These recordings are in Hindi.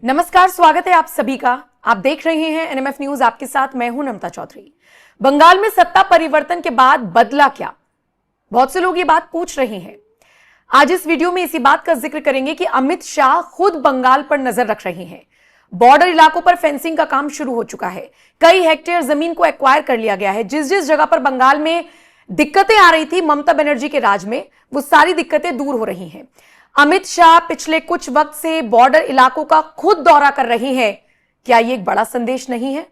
नमस्कार, स्वागत है आप सभी का। आप देख रहे हैं एनएमएफ न्यूज, आपके साथ मैं हूं नमता चौधरी। बंगाल में सत्ता परिवर्तन के बाद बदला क्या? बहुत से लोग ये बात पूछ रहे हैं। आज इस वीडियो में इसी बात का जिक्र करेंगे कि अमित शाह खुद बंगाल पर नजर रख रहे हैं। बॉर्डर इलाकों पर फेंसिंग का काम शुरू हो चुका है। कई हेक्टेयर जमीन को एक्वायर कर लिया गया है। जिस जिस जगह पर बंगाल में दिक्कतें आ रही थी ममता बनर्जी के राज में, वो सारी दिक्कतें दूर हो रही हैं। अमित शाह पिछले कुछ वक्त से बॉर्डर इलाकों का खुद दौरा कर रहे हैं। क्या यह एक बड़ा संदेश नहीं है?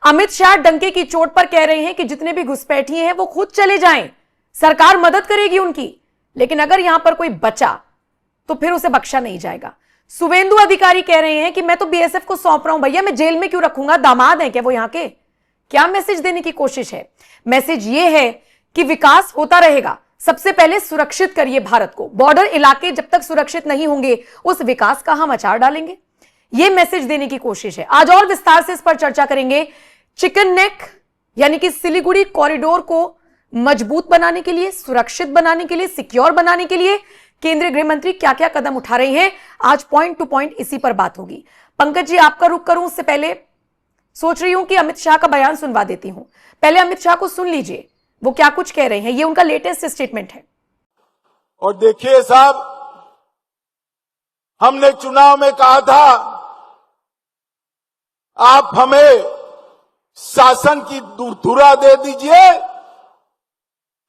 अमित शाह डंके की चोट पर कह रहे हैं कि जितने भी घुसपैठिए हैं वो खुद चले जाएं, सरकार मदद करेगी उनकी। लेकिन अगर यहां पर कोई बचा तो फिर उसे बख्शा नहीं जाएगा। शुभेंदु अधिकारी कह रहे हैं कि मैं तो बीएसएफ को सौंप रहा हूं, भैया मैं जेल में क्यों रखूंगा, दामाद है क्या वो यहां के? क्या मैसेज देने की कोशिश है? मैसेज ये है कि विकास होता रहेगा, सबसे पहले सुरक्षित करिए भारत को। बॉर्डर इलाके जब तक सुरक्षित नहीं होंगे उस विकास का हम अचार डालेंगे। यह मैसेज देने की कोशिश है। आज और विस्तार से इस पर चर्चा करेंगे। चिकन नेक यानी कि सिलीगुड़ी कॉरिडोर को मजबूत बनाने के लिए, सुरक्षित बनाने के लिए, सिक्योर बनाने के लिए केंद्रीय गृह मंत्री क्या क्या कदम उठा रहे हैं, आज पॉइंट टू पॉइंट इसी पर बात होगी। पंकज जी, आपका रुख करूं उससे पहले सोच रही हूं कि अमित शाह का बयान सुनवा देती हूं। पहले अमित शाह को सुन लीजिए, वो क्या कुछ कह रहे हैं। ये उनका लेटेस्ट स्टेटमेंट है। और देखिए साहब, हमने चुनाव में कहा था आप हमें शासन की धुरा दे दीजिए,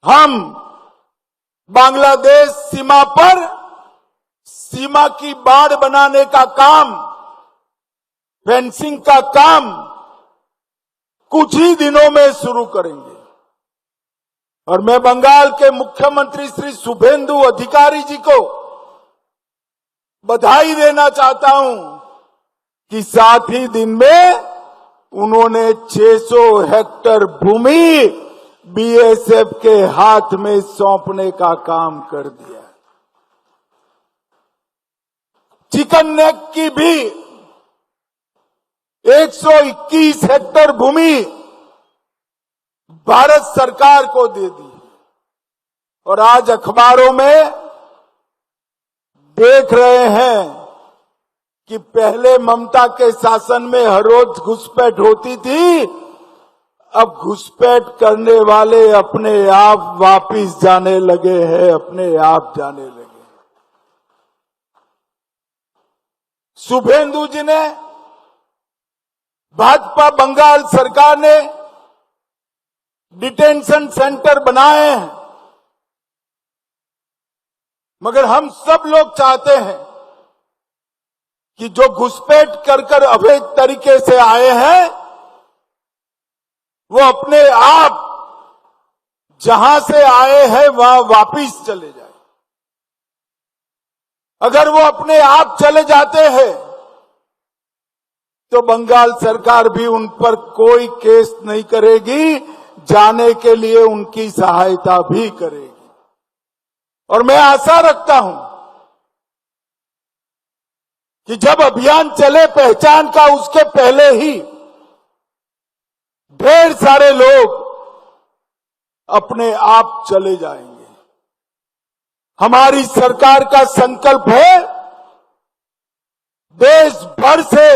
हम बांग्लादेश सीमा पर सीमा की बाड़ बनाने का काम, फेंसिंग का काम कुछ ही दिनों में शुरू करेंगे। और मैं बंगाल के मुख्यमंत्री श्री शुभेंदु अधिकारी जी को बधाई देना चाहता हूं कि 7 ही दिन में उन्होंने 600 हेक्टेयर भूमि बीएसएफ के हाथ में सौंपने का काम कर दिया। चिकन नेक की भी 121 हेक्टेयर भूमि भारत सरकार को दे दी। और आज अखबारों में देख रहे हैं कि पहले ममता के शासन में हर रोज घुसपैठ होती थी, अब घुसपैठ करने वाले अपने आप वापिस जाने लगे हैं, अपने आप जाने लगे। शुभेंदु जी ने, भाजपा बंगाल सरकार ने डिटेंशन सेंटर बनाए हैं, मगर हम सब लोग चाहते हैं कि जो घुसपैठ कर अवैध तरीके से आए हैं वो अपने आप जहां से आए हैं वहां वापिस चले जाए। अगर वो अपने आप चले जाते हैं तो बंगाल सरकार भी उन पर कोई केस नहीं करेगी, जाने के लिए उनकी सहायता भी करेगी। और मैं आशा रखता हूं कि जब अभियान चले पहचान का, उसके पहले ही ढेर सारे लोग अपने आप चले जाएंगे। हमारी सरकार का संकल्प है देश भर से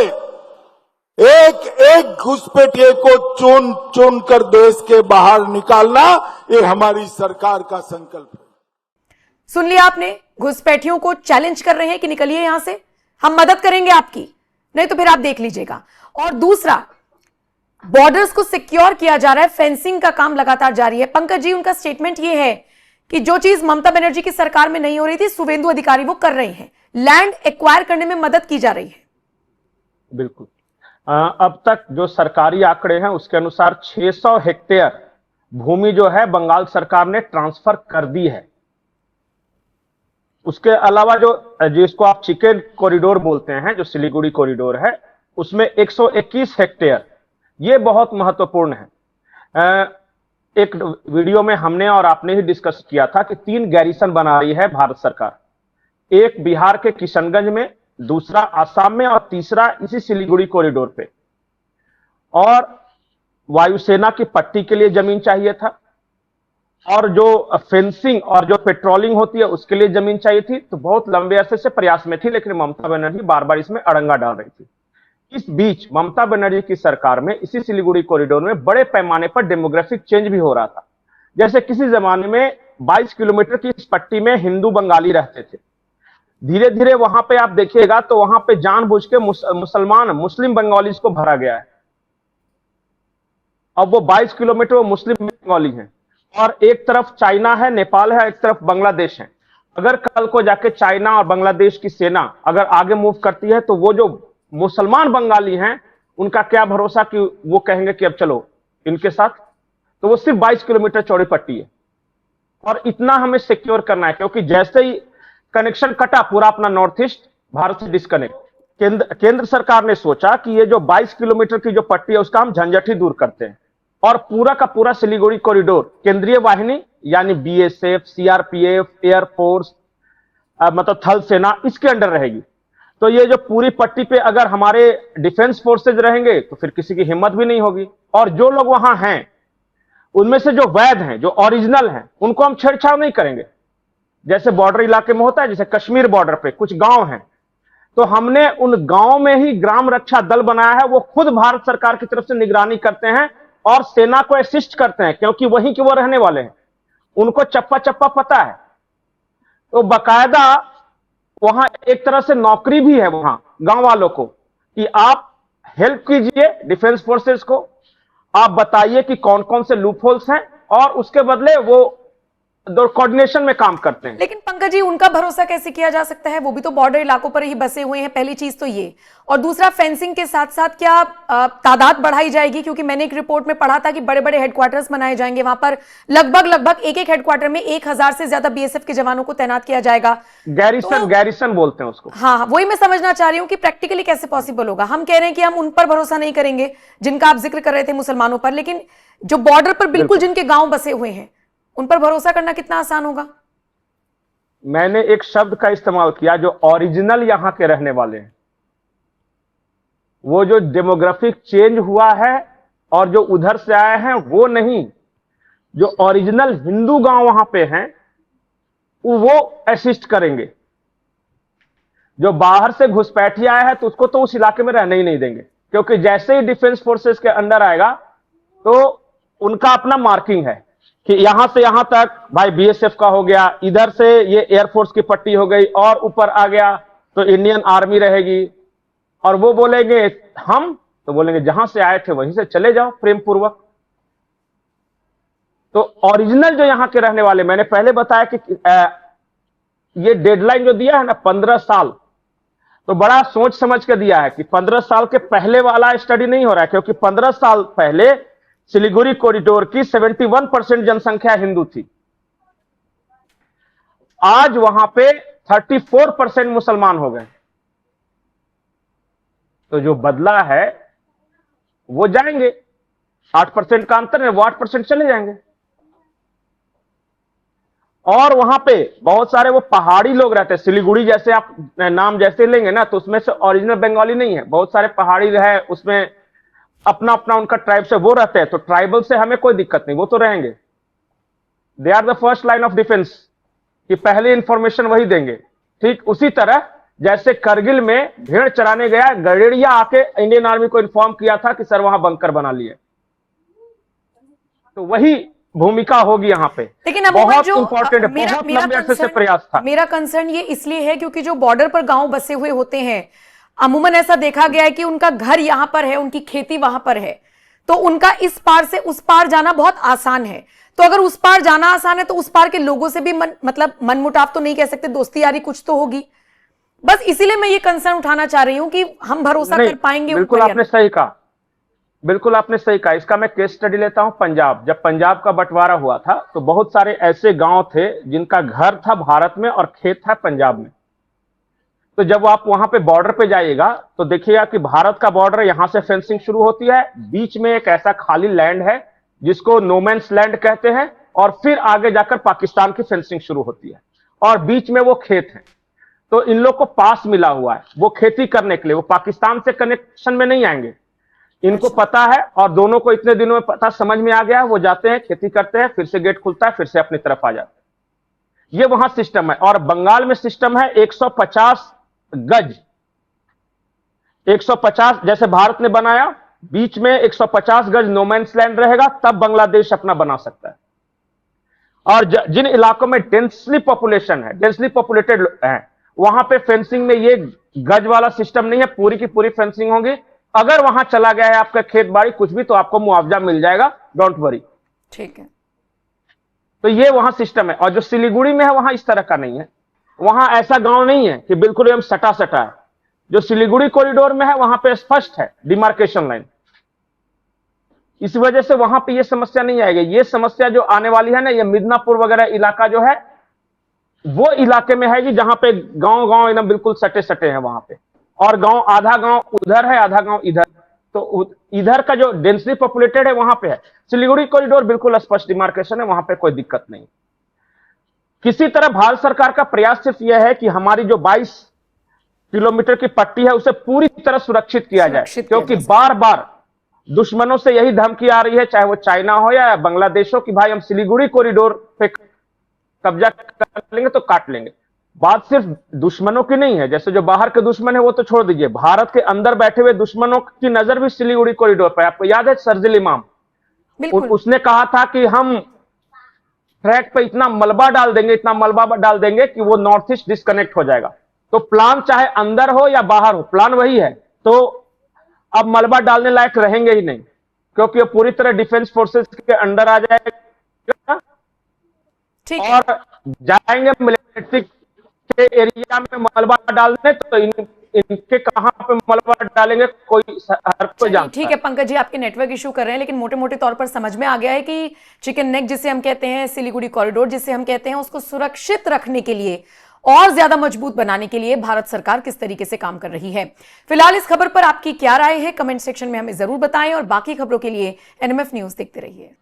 एक एक घुसपैठिए को चुन चुन कर देश के बाहर निकालना, ये हमारी सरकार का संकल्प है। सुन लिया आपने, घुसपैठियों को चैलेंज कर रहे हैं कि निकलिए यहां से, हम मदद करेंगे आपकी, नहीं तो फिर आप देख लीजिएगा। और दूसरा, बॉर्डर्स को सिक्योर किया जा रहा है, फेंसिंग का काम लगातार जारी है। पंकज जी, उनका स्टेटमेंट यह है कि जो चीज ममता बनर्जी की सरकार में नहीं हो रही थी, शुभेंदु अधिकारी वो कर रहे हैं। लैंड एक्वायर करने में मदद की जा रही है। बिल्कुल। अब तक जो सरकारी आंकड़े हैं उसके अनुसार 600 हेक्टेयर भूमि जो है बंगाल सरकार ने ट्रांसफर कर दी है। उसके अलावा जो जिसको आप चिकन कॉरिडोर बोलते हैं, जो सिलीगुड़ी कॉरिडोर है, उसमें 121 हेक्टेयर, ये बहुत महत्वपूर्ण है। एक वीडियो में हमने और आपने ही डिस्कस किया था कि 3 गैरिसन बना रही है भारत सरकार, एक बिहार के किशनगंज में, दूसरा आसाम में और तीसरा इसी सिलीगुड़ी कॉरिडोर पे। और वायुसेना की पट्टी के लिए जमीन चाहिए था, और जो फेंसिंग और जो पेट्रोलिंग होती है उसके लिए जमीन चाहिए थी। तो बहुत लंबे अरसे से प्रयास में थी, लेकिन ममता बनर्जी बार बार इसमें अड़ंगा डाल रही थी। इस बीच ममता बनर्जी की सरकार में इसी सिलीगुड़ी कॉरिडोर में बड़े पैमाने पर डेमोग्राफिक चेंज भी हो रहा था। जैसे किसी जमाने में 22 किलोमीटर की इस पट्टी में हिंदू बंगाली रहते थे, धीरे धीरे वहां पे आप देखिएगा तो वहां पे जानबूझ के मुस्लिम बंगालीज को भरा गया है। अब वो 22 किलोमीटर वो मुस्लिम बंगाली हैं, और एक तरफ चाइना है, नेपाल है, एक तरफ बांग्लादेश है। अगर कल को जाके चाइना और बांग्लादेश की सेना अगर आगे मूव करती है तो वो जो मुसलमान बंगाली हैं उनका क्या भरोसा कि वो कहेंगे कि अब चलो इनके साथ। तो वो सिर्फ 22 किलोमीटर चौड़ी पट्टी है, और इतना हमें सिक्योर करना है, क्योंकि जैसे ही कनेक्शन कटा पूरा अपना नॉर्थ ईस्ट भारत से डिस्कनेक्ट, केंद्र सरकार ने सोचा कि ये जो 22 किलोमीटर की जो पट्टी है उसका हम झंझट ही दूर करते हैं, और पूरा का पूरा सिलीगुड़ी कॉरिडोर केंद्रीय वाहिनी यानी बीएसएफ, सीआरपीएफ, एयरफोर्स, मतलब थल सेना इसके अंडर रहेगी। तो ये जो पूरी पट्टी पे अगर हमारे डिफेंस फोर्सेज रहेंगे तो फिर किसी की हिम्मत भी नहीं होगी, और जो लोग वहां हैं उनमें से जो वैध हैं, जो ओरिजिनल हैं, उनको हम छेड़छाड़ नहीं करेंगे। जैसे बॉर्डर इलाके में होता है, जैसे कश्मीर बॉर्डर पे कुछ गांव हैं, तो हमने उन गांव में ही ग्राम रक्षा दल बनाया है। वो खुद भारत सरकार की तरफ से निगरानी करते हैं और सेना को असिस्ट करते हैं, क्योंकि वहीं के वो रहने वाले हैं, उनको चप्पा चप्पा पता है। तो बकायदा वहां एक तरह से नौकरी भी है वहां गांव वालों को कि आप हेल्प कीजिए डिफेंस फोर्सेस को, आप बताइए कि कौन कौन से लूप होल्स हैं, और उसके बदले वो कोऑर्डिनेशन में काम करते हैं। लेकिन पंकज जी, उनका भरोसा कैसे किया जा सकता है? वो भी तो बॉर्डर इलाकों पर ही बसे हुए हैं, पहली चीज तो ये। और दूसरा, फेंसिंग के साथ साथ क्या तादाद बढ़ाई जाएगी? क्योंकि मैंने एक रिपोर्ट में पढ़ा था कि बड़े बड़े हेडक्वार्टर्स बनाए जाएंगे, वहां पर लगभग एक एक हेडक्वार्टर में 1000 से ज्यादा बीएसएफ के जवानों को तैनात किया जाएगा। गैरिसन बोलते हैं उसको। हाँ, वही मैं समझना चाह रही हूँ कि प्रैक्टिकली कैसे पॉसिबल होगा। हम कह रहे हैं कि हम उन पर भरोसा नहीं करेंगे जिनका आप जिक्र कर रहे थे, मुसलमानों पर, लेकिन जो बॉर्डर पर बिल्कुल जिनके गांव बसे हुए हैं उन पर भरोसा करना कितना आसान होगा? मैंने एक शब्द का इस्तेमाल किया, जो ओरिजिनल यहां के रहने वाले हैं। वो जो डेमोग्राफिक चेंज हुआ है और जो उधर से आए हैं वो नहीं, जो ओरिजिनल हिंदू गांव वहां पे हैं वो असिस्ट करेंगे। जो बाहर से घुसपैठी आया है तो उसको तो उस इलाके में रहने ही नहीं देंगे, क्योंकि जैसे ही डिफेंस फोर्सेस के अंडर आएगा तो उनका अपना मार्किंग है कि यहां से यहां तक भाई बीएसएफ का हो गया, इधर से ये एयरफोर्स की पट्टी हो गई, और ऊपर आ गया तो इंडियन आर्मी रहेगी। और वो बोलेंगे हम, तो बोलेंगे जहां से आए थे वहीं से चले जाओ प्रेम पूर्वक। तो ओरिजिनल जो यहां के रहने वाले, मैंने पहले बताया कि ये डेडलाइन जो दिया है ना 15 साल, तो बड़ा सोच समझ के दिया है कि 15 साल के पहले वाला स्टडी नहीं हो रहा है, क्योंकि 15 साल पहले सिलीगुड़ी कॉरिडोर की 71% जनसंख्या हिंदू थी। आज वहां पे 34% मुसलमान हो गए। तो जो बदला है वो जाएंगे, 8% का अंतर है, वो 8% चले जाएंगे। और वहां पे बहुत सारे वो पहाड़ी लोग रहते हैं। सिलीगुड़ी जैसे आप नाम जैसे लेंगे ना, तो उसमें से ओरिजिनल बंगाली नहीं है, बहुत सारे पहाड़ी है, उसमें अपना अपना उनका ट्राइब से वो रहते हैं। तो ट्राइबल से हमें कोई दिक्कत नहीं, वो तो रहेंगे। They are the first line of defence, कि पहले इंफॉर्मेशन वही देंगे। ठीक उसी तरह जैसे करगिल में भेड़ चराने गया गडेरिया आके इंडियन आर्मी को इन्फॉर्म किया था कि सर वहां बंकर बना लिए, तो वही भूमिका होगी यहाँ पे। लेकिन अब बहुत जो इंपॉर्टेंट है, बहुत लंबे अरसे से प्रयास था। मेरा कंसर्न ये इसलिए है क्योंकि जो बॉर्डर पर गांव बसे हुए होते हैं, अमूमन ऐसा देखा गया है कि उनका घर यहां पर है, उनकी खेती वहां पर है, तो उनका इस पार से उस पार जाना बहुत आसान है। तो अगर उस पार जाना आसान है तो उस पार के लोगों से भी मतलब मनमुटाव तो नहीं कह सकते, दोस्ती यारी कुछ तो होगी। बस इसीलिए मैं ये कंसर्न उठाना चाह रही हूं कि हम भरोसा कर पाएंगे। बिल्कुल आपने सही कहा, बिल्कुल आपने सही कहा। इसका मैं केस स्टडी लेता हूं। पंजाब, जब पंजाब का बंटवारा हुआ था तो बहुत सारे ऐसे गांव थे जिनका घर था भारत में और खेत था पंजाब में। तो जब आप वहां पे बॉर्डर पे जाइएगा तो देखिएगा कि भारत का बॉर्डर यहां से फेंसिंग शुरू होती है, बीच में एक ऐसा खाली लैंड है जिसको नोमैन्स लैंड कहते हैं, और फिर आगे जाकर पाकिस्तान की फेंसिंग शुरू होती है, और बीच में वो खेत है। तो इन लोग को पास मिला हुआ है वो खेती करने के लिए, वो पाकिस्तान से कनेक्शन में नहीं आएंगे। इनको पता है और दोनों को इतने दिनों में पता समझ में आ गया है। वो जाते हैं, खेती करते हैं, फिर से गेट खुलता है, फिर से अपनी तरफ आ जाते हैं। ये वहां सिस्टम है। और बंगाल में सिस्टम है 150 गज, 150 जैसे भारत ने बनाया, बीच में 150 गज नोमैंस लैंड रहेगा, तब बांग्लादेश अपना बना सकता है। और जिन इलाकों में डेंसली पॉपुलेशन है, डेंसली पॉपुलेटेड है, वहां पे फेंसिंग में ये गज वाला सिस्टम नहीं है, पूरी की पूरी फेंसिंग होगी। अगर वहां चला गया है आपका खेत बाड़ी कुछ भी, तो आपको मुआवजा मिल जाएगा, डोंट वरी। ठीक है। तो ये वहां सिस्टम है। और जो सिलीगुड़ी में है वहां इस तरह का नहीं है। वहां ऐसा गांव नहीं है कि बिल्कुल एकदम सटा सटा है। जो सिलीगुड़ी कॉरिडोर में है वहां पे स्पष्ट है डिमार्केशन लाइन। इस वजह से वहां पे ये समस्या नहीं आएगी। ये समस्या जो आने वाली है ना, ये मिदनापुर वगैरह इलाका जो है, वो इलाके में है कि जहां पे गांव गांव एकदम बिल्कुल सटे सटे हैं वहां पे, और गांव आधा गांव उधर है, आधा गांव इधर। तो इधर का जो डेंसली पॉपुलेटेड है वहां पे है। सिलीगुड़ी कॉरिडोर बिल्कुल स्पष्ट डिमार्केशन है, वहां पे कोई दिक्कत नहीं। किसी तरह भारत सरकार का प्रयास सिर्फ यह है कि हमारी जो 22 किलोमीटर की पट्टी है उसे पूरी तरह सुरक्षित किया जाए, क्योंकि बार बार दुश्मनों से यही धमकी आ रही है, चाहे वो चाइना हो या बांग्लादेश हो, कि भाई हम सिलीगुड़ी कॉरिडोर पे कब्जा कर लेंगे तो काट लेंगे। बात सिर्फ दुश्मनों की नहीं है, जैसे जो बाहर के दुश्मन है वो तो छोड़ दीजिए, भारत के अंदर बैठे हुए दुश्मनों की नजर भी सिलीगुड़ी कॉरिडोर पर। आपको याद है शर्जिल इमाम, उसने कहा था कि हम ट्रैक पे इतना मलबा डाल देंगे, इतना मलबा डाल देंगे कि वो नॉर्थ ईस्ट डिस्कनेक्ट हो जाएगा। तो प्लान चाहे अंदर हो या बाहर हो, प्लान वही है। तो अब मलबा डालने लायक रहेंगे ही नहीं, क्योंकि वो पूरी तरह डिफेंस फोर्सेस के अंडर आ जाएगा और जाएंगे मिलिट्री के एरिया में मलबा डालने। तो इनके कहां पे मलबा डालेंगे हर कोई जानता है। ठीक है पंकज जी, आपके नेटवर्क इशू कर रहे हैं, लेकिन मोटे मोटे तौर पर समझ में आ गया है कि चिकन नेक जिसे हम कहते हैं, सिलीगुड़ी कॉरिडोर जिसे हम कहते हैं, उसको सुरक्षित रखने के लिए और ज्यादा मजबूत बनाने के लिए भारत सरकार किस तरीके से काम कर रही है। फिलहाल इस खबर पर आपकी क्या राय है, कमेंट सेक्शन में हमें जरूर बताएं और बाकी खबरों के लिए एनएमएफ न्यूज देखते रहिए।